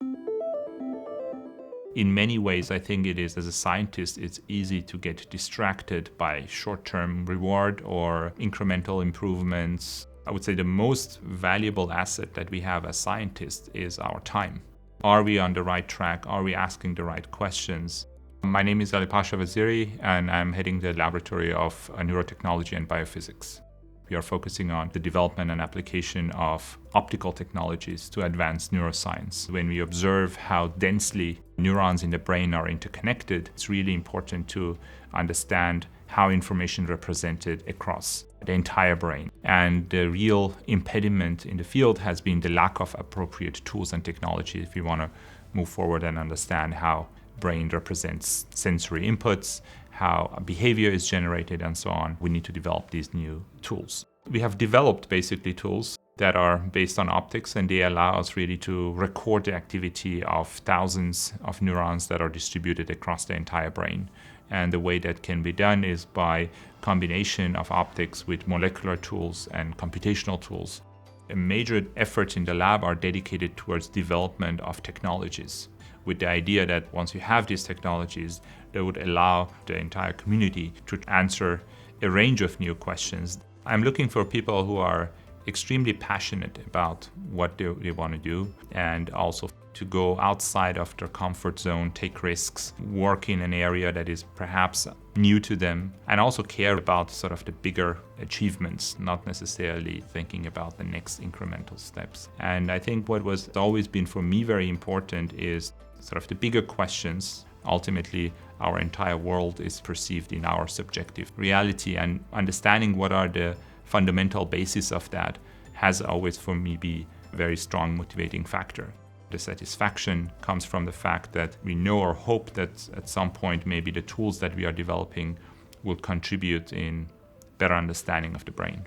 In many ways, I think it is, as a scientist, it's easy to get distracted by short-term reward or incremental improvements. I would say the most valuable asset that we have as scientists is our time. Are we on the right track? Are we asking the right questions? My name is Alipasha Vaziri, and I'm heading the Laboratory of Neurotechnology and Biophysics. We are focusing on the development and application of optical technologies to advance neuroscience. When we observe how densely neurons in the brain are interconnected, it's really important to understand how information is represented across the entire brain. And the real impediment in the field has been the lack of appropriate tools and technology if we want to move forward and understand how brain represents sensory inputs, how behavior is generated, and so on. We need to develop these new tools. We have developed basically tools that are based on optics, and they allow us really to record the activity of thousands of neurons that are distributed across the entire brain. And the way that can be done is by combination of optics with molecular tools and computational tools. A major effort in the lab are dedicated towards development of technologies, with the idea that once you have these technologies, they would allow the entire community to answer a range of new questions. I'm looking for people who are extremely passionate about what they want to do, and also to go outside of their comfort zone, take risks, work in an area that is perhaps new to them, and also care about sort of the bigger achievements, not necessarily thinking about the next incremental steps. And I think what was always been for me very important is sort of the bigger questions. Ultimately, our entire world is perceived in our subjective reality, and understanding what are the fundamental basis of that has always for me been a very strong motivating factor. The satisfaction comes from the fact that we know or hope that at some point maybe the tools that we are developing will contribute in better understanding of the brain.